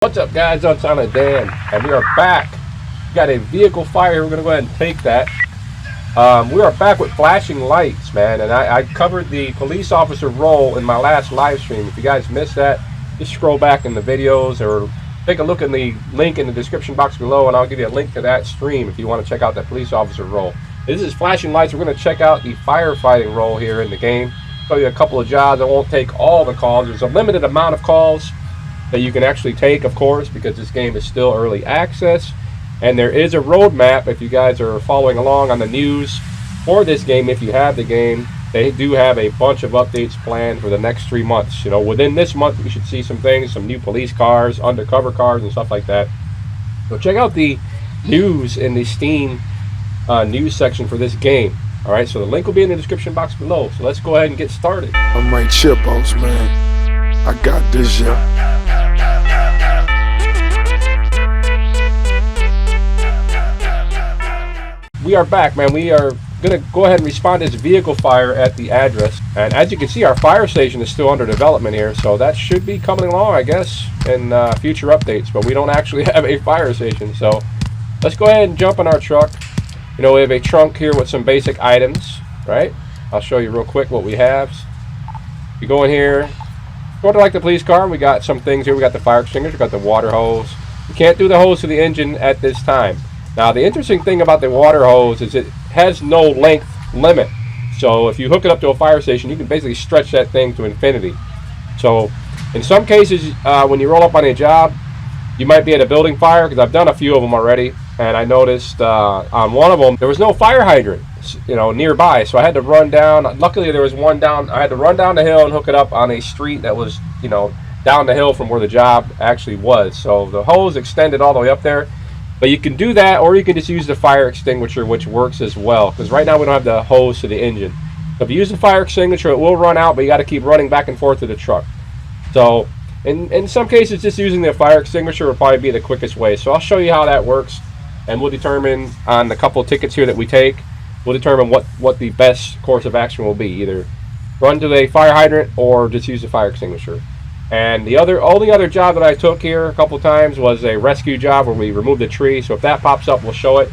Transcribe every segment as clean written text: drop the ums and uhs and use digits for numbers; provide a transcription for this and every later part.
What's up, guys? I'm Silent Dan, and we are back. We got a vehicle fire. We're going to go ahead and take that. We are back with flashing lights, man, and I covered the police officer role in my last live stream. If you guys missed that, just scroll back in the videos or take a look in the link in the description box below, and I'll give you a link to that stream if you want to check out that police officer role. This is flashing lights. We're going to check out the firefighting role here in the game. Show you a couple of jobs. I won't take all the calls. There's a limited amount of calls that you can actually take, of course, because this game is still early access, and there is a roadmap. If you guys are following along on the news for this game, if you have the game, they do have a bunch of updates planned for the next 3 months. You know, within this month we should see some things, some new police cars, undercover cars, and stuff like that. So check out the news in the Steam news section for this game. All right, so the link will be in the description box below. So let's go ahead and get started. I'm right here, boss man. I got this, yeah. We are back, man. We are going to go ahead and respond to this vehicle fire at the address. And as you can see, our fire station is still under development here, so that should be coming along, I guess, in future updates. But we don't actually have a fire station, so let's go ahead and jump in our truck. You know, we have a trunk here with some basic items, right? I'll show you real quick what we have. You go in here, sort of like the police car, we got some things here. We got the fire extinguisher, we got the water hose. We can't do the hose to the engine at this time. Now, the interesting thing about the water hose is it has no length limit. So if you hook it up to a fire station, you can basically stretch that thing to infinity. So in some cases, when you roll up on a job, you might be at a building fire, because I've done a few of them already, and I noticed on one of them there was no fire hydrant, you know, nearby. So I had to run down. Luckily, there was one down. I had to run down the hill and hook it up on a street that was, you know, down the hill from where the job actually was. So the hose extended all the way up there. But you can do that, or you can just use the fire extinguisher, which works as well. Because right now we don't have the hose to the engine. So if you use the fire extinguisher, it will run out, but you got to keep running back and forth to the truck. So in some cases, just using the fire extinguisher will probably be the quickest way. So I'll show you how that works, and we'll determine on the couple of tickets here that we take, we'll determine what the best course of action will be. Either run to the fire hydrant or just use the fire extinguisher. And the only other job that I took here a couple times was a rescue job where we removed a tree. So if that pops up, we'll show it.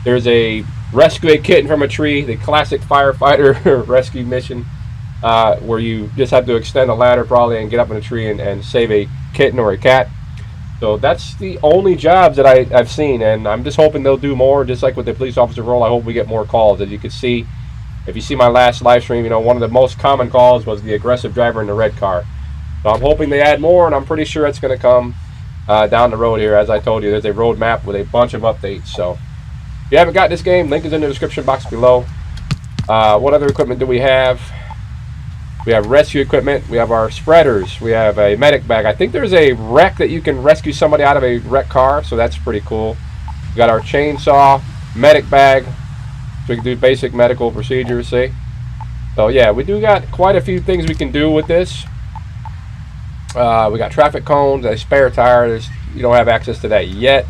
There's a rescue a kitten from a tree, the classic firefighter rescue mission, where you just have to extend a ladder probably and get up in a tree and save a kitten or a cat. So that's the only jobs that I've seen, and I'm just hoping they'll do more. Just like with the police officer role, I hope we get more calls. As you can see, if you see my last live stream, you know, one of the most common calls was the aggressive driver in the red car. So I'm hoping they add more, and I'm pretty sure it's going to come down the road here. As I told you, there's a roadmap with a bunch of updates. So if you haven't got this game, link is in the description box below. What other equipment do we have? We have rescue equipment. We have our spreaders. We have a medic bag. I think there's a wreck that you can rescue somebody out of a wrecked car, so that's pretty cool. We got our chainsaw, medic bag, so we can do basic medical procedures, see? So yeah, we do got quite a few things we can do with this. We got traffic cones, a spare tire. You don't have access to that yet.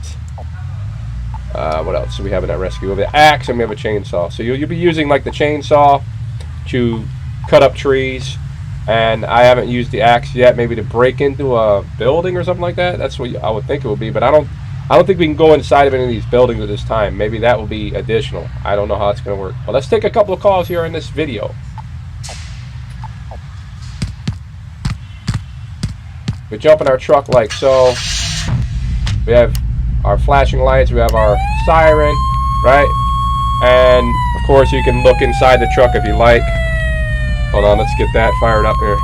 What else do we have in that rescue? We have the axe, and we have a chainsaw. So you'll be using like the chainsaw to cut up trees, and I haven't used the axe yet. Maybe to break into a building or something like that. That's what I would think it would be. But I don't think we can go inside of any of these buildings at this time. Maybe that will be additional. I don't know how it's going to work. But let's take a couple of calls here in this video. We jump in our truck like so. We have our flashing lights. We have our siren, right? And of course, you can look inside the truck if you like. Hold on, let's get that fired up here.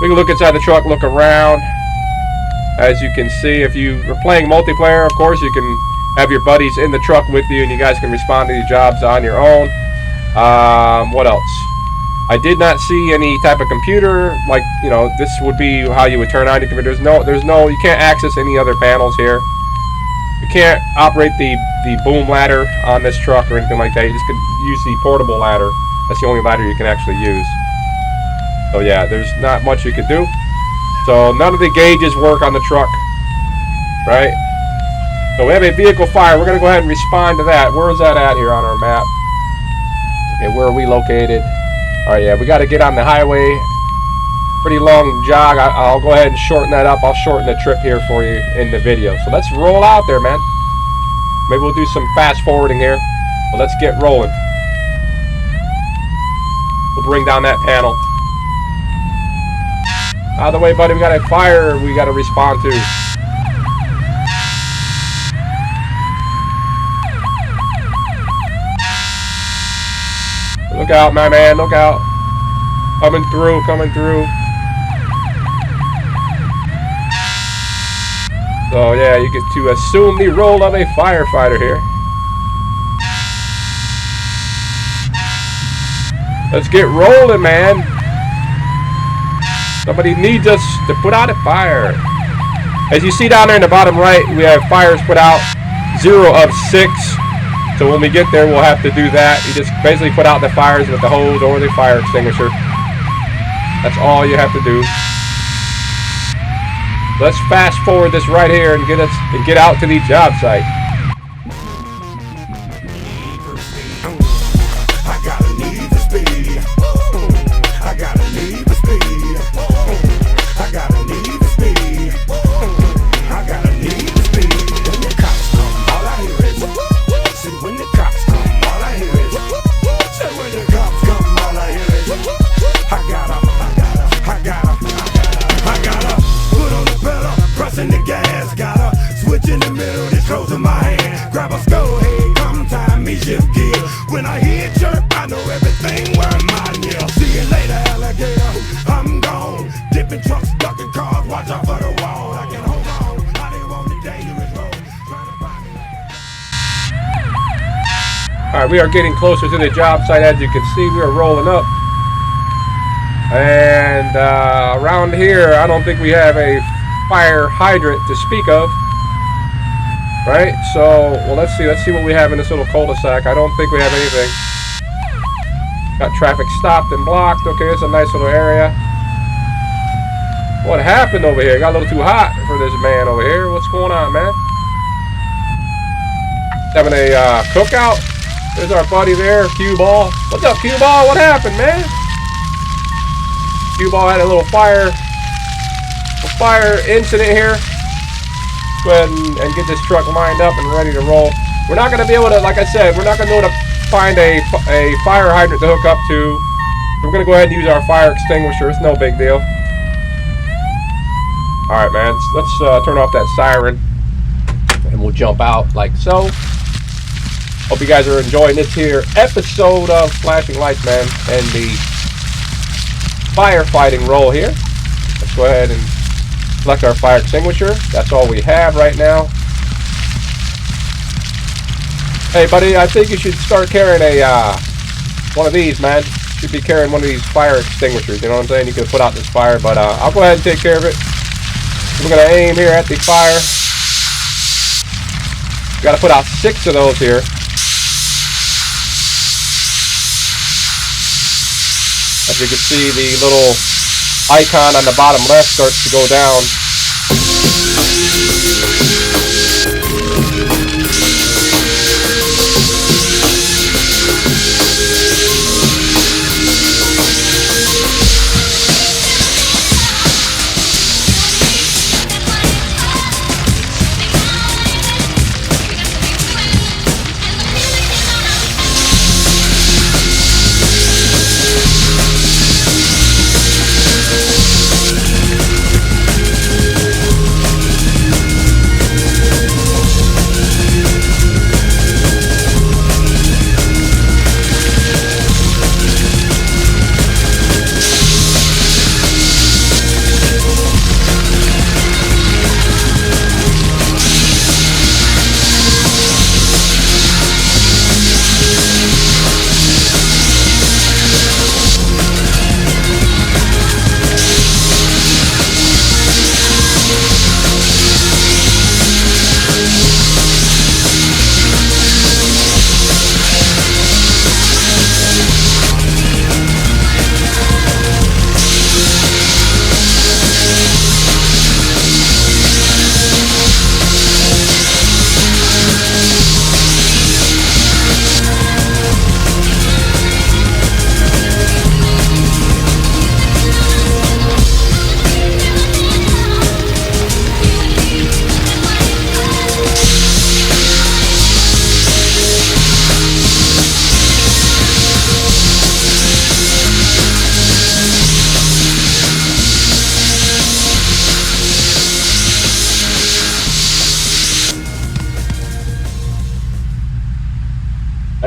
We can look inside the truck, look around. As you can see, if you are playing multiplayer, of course, you can have your buddies in the truck with you, and you guys can respond to these jobs on your own. What else? I did not see any type of computer, like, you know, this would be how you would turn on your computer. You can't access any other panels here. You can't operate the boom ladder on this truck or anything like that. You just could use the portable ladder. That's the only ladder you can actually use. So yeah, there's not much you could do. So none of the gauges work on the truck, right? So we have a vehicle fire. We're going to go ahead and respond to that. Where is that at here on our map? Okay, where are we located? All right, yeah, we got to get on the highway pretty long jog. I'll go ahead and shorten that up. I'll shorten the trip here for you in the video. So let's roll out there, man. Maybe we'll do some fast forwarding here. But let's get rolling. We'll bring down that panel. Out of the way, buddy. We got a fire we got to respond to. Look out, my man. Look out. Coming through, coming through. So, yeah, you get to assume the role of a firefighter here. Let's get rolling, man. Somebody needs us to put out a fire. As you see down there in the bottom right, we have fires put out, 0 of 6. So when we get there, we'll have to do that. You just basically put out the fires with the hose or the fire extinguisher. That's all you have to do. Let's fast forward this right here and get out to the job site. When I hear chirp, I know everything where I'm out here. See you later, alligator. I'm gone. Dipping trucks, ducking cars, watch out for the wall. I can hold on. I didn't want the dangerous road. Alright, we are getting closer to the job site. As you can see, we are rolling up. And around here, I don't think we have a fire hydrant to speak of. Right, so, well, let's see what we have in this little cul-de-sac. I don't think we have anything. Got traffic stopped and blocked. Okay, it's a nice little area. What happened over here? Got a little too hot for this man over here. What's going on, man? Having a cookout. There's our buddy there, Cue Ball. What's up, Cue Ball? What happened, man? Cue Ball had a little fire incident here. Go ahead and get this truck lined up and ready to roll. We're not going to be able to, like I said, we're not going to be able to find a fire hydrant to hook up to. We're going to go ahead and use our fire extinguisher. It's no big deal. Alright, man. Let's turn off that siren. And we'll jump out like so. Hope you guys are enjoying this here episode of Flashing Lights, man. And the firefighting role here. Let's go ahead and select our fire extinguisher. That's all we have right now. Hey, buddy, I think you should start carrying a one of these, man. You should be carrying one of these fire extinguishers. You know what I'm saying? You can put out this fire, but I'll go ahead and take care of it. We're gonna aim here at the fire. Got to put out 6 of those here. As you can see, the little icon on the bottom left starts to go down.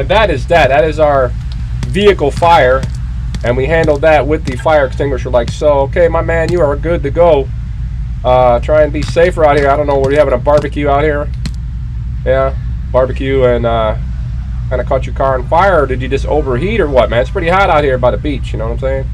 And that is that. That is our vehicle fire. And we handled that with the fire extinguisher like so. Okay, my man, you are good to go. Try and be safer out here. I don't know, were you having a barbecue out here? Yeah, barbecue and kind of caught your car on fire, or did you just overheat or what, man? It's pretty hot out here by the beach, you know what I'm saying?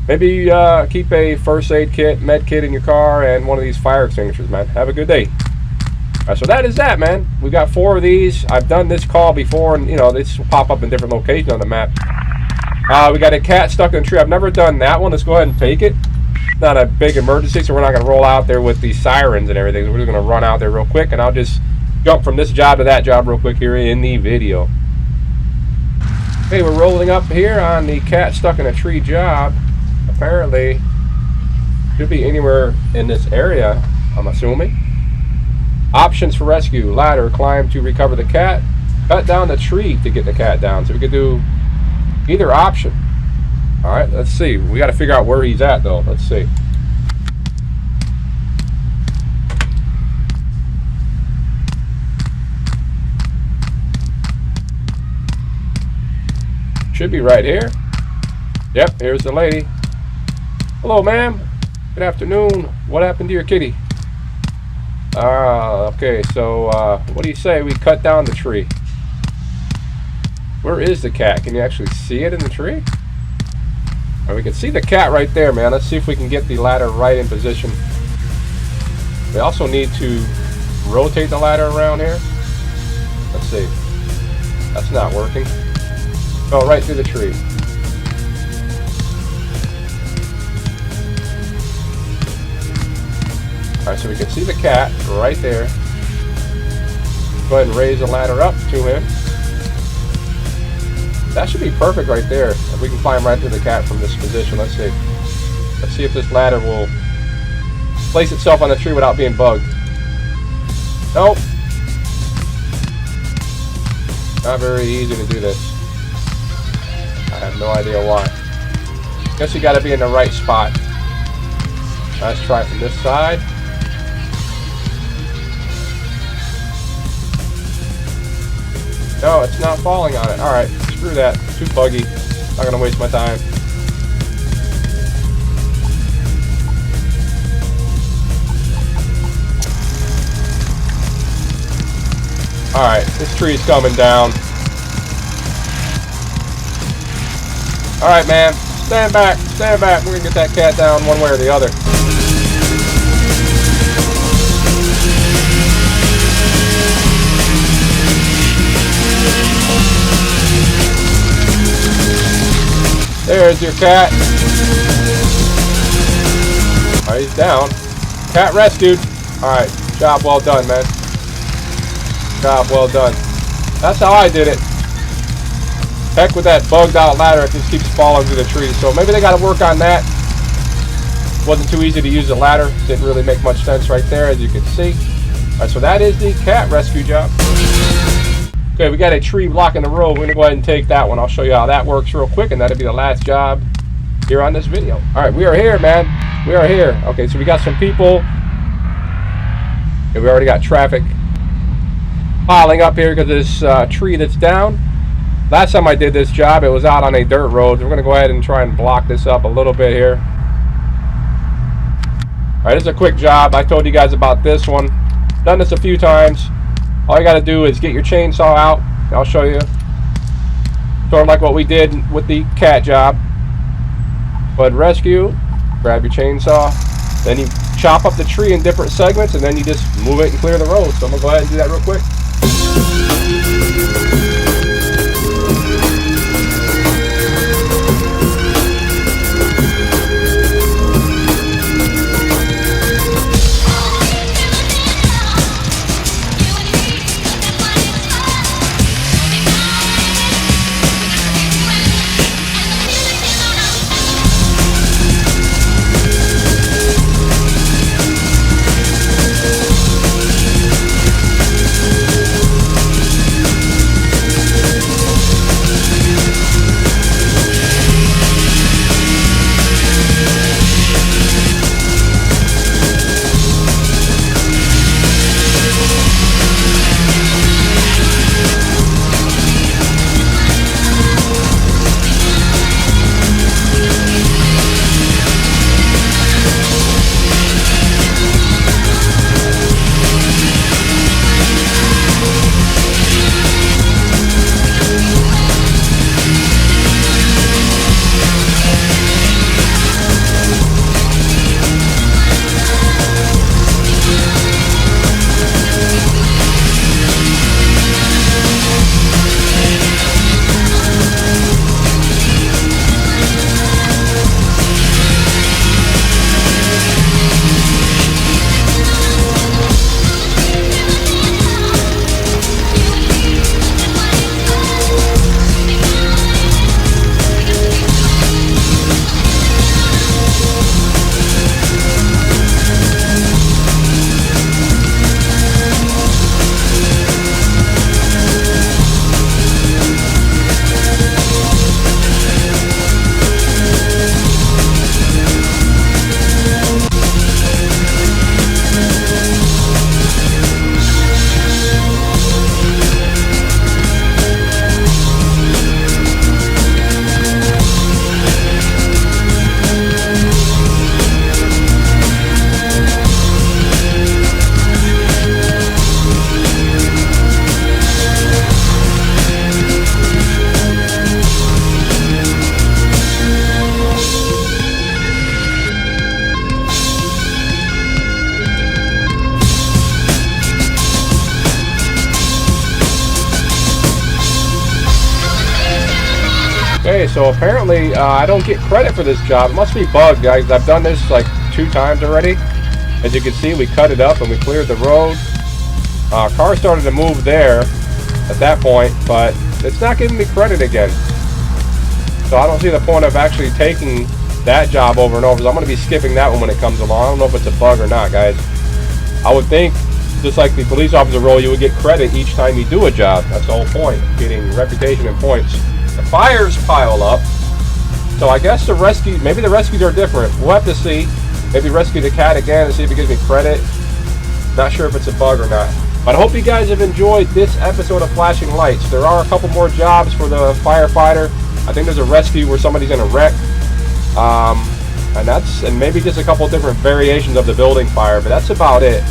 Maybe keep a first aid kit, med kit in your car, and one of these fire extinguishers, man. Have a good day. All right, so that is that, man. We got 4 of these. I've done this call before, and you know, they just pop up in different locations on the map. We got a cat stuck in a tree. I've never done that one. Let's go ahead and take it. Not a big emergency, so we're not going to roll out there with the sirens and everything. We're just going to run out there real quick, and I'll just jump from this job to that job real quick here in the video. Okay, we're rolling up here on the cat stuck in a tree job. Apparently, should be anywhere in this area, I'm assuming. Options for rescue: ladder, climb to recover the cat, cut down the tree to get the cat down. So we could do either option. All right, let's see. We got to figure out where he's at, though. Let's see. Should be right here. Yep, here's the lady. Hello, ma'am. Good afternoon. What happened to your kitty? Okay, so what do you say we cut down the tree? Where is the cat? Can you actually see it in the tree? Right, we can see the cat right there, man. Let's see if we can get the ladder right in position. We also need to rotate the ladder around here. Let's see. That's not working. Oh, right through the tree. Alright, so we can see the cat right there. Go ahead and raise the ladder up to him. That should be perfect right there. If we can climb right through the cat from this position. Let's see. Let's see if this ladder will place itself on the tree without being bugged. Nope. Not very easy to do this. I have no idea why. Guess you got to be in the right spot. Let's try it from this side. No, it's not falling on it. Alright, screw that. Too buggy. Not gonna waste my time. Alright, this tree's coming down. Alright, man. Stand back. Stand back. We're gonna get that cat down one way or the other. There's your cat. Alright, he's down. Cat rescued. Alright, job well done, man. Job well done. That's how I did it. Heck with that bugged out ladder, it just keeps falling through the tree. So maybe they got to work on that. Wasn't too easy to use the ladder. Didn't really make much sense right there, as you can see. Alright, so that is the cat rescue job. Okay, we got a tree blocking the road. We're going to go ahead and take that one. I'll show you how that works real quick, and that'll be the last job here on this video. Alright, we are here, man. We are here. Okay, so we got some people. And we already got traffic piling up here because of this tree that's down. Last time I did this job, it was out on a dirt road. We're going to go ahead and try and block this up a little bit here. Alright, this is a quick job. I told you guys about this one. Done this a few times. All you got to do is get your chainsaw out. I'll show you. Sort of like what we did with the cat job. But rescue, grab your chainsaw, then you chop up the tree in different segments, and then you just move it and clear the road. So I'm going to go ahead and do that real quick. Okay, so apparently I don't get credit for this job. It must be bugged, guys. I've done this like 2 times already. As you can see, we cut it up and we cleared the road. Car started to move there at that point, but it's not giving me credit again. So I don't see the point of actually taking that job over and over. So I'm going to be skipping that one when it comes along. I don't know if it's a bug or not, guys. I would think, just like the police officer role, you would get credit each time you do a job. That's the whole point, getting reputation and points. The fires pile up. So I guess the rescue, maybe the rescues are different. We'll have to see. Maybe rescue the cat again and see if it gives me credit. Not sure if it's a bug or not. But I hope you guys have enjoyed this episode of Flashing Lights. There are a couple more jobs for the firefighter. I think there's a rescue where somebody's in a wreck. And maybe just a couple different variations of the building fire, but that's about it.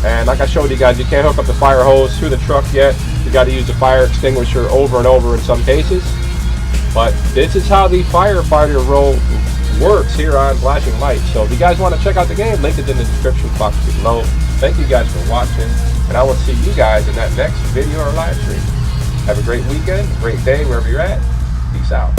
And like I showed you guys, you can't hook up the fire hose to the truck yet. You got to use the fire extinguisher over and over in some cases. But this is how the firefighter role works here on Flashing Lights. So if you guys want to check out the game, link is in the description box below. Thank you guys for watching, and I will see you guys in that next video or live stream. Have a great weekend, great day wherever you're at. Peace out.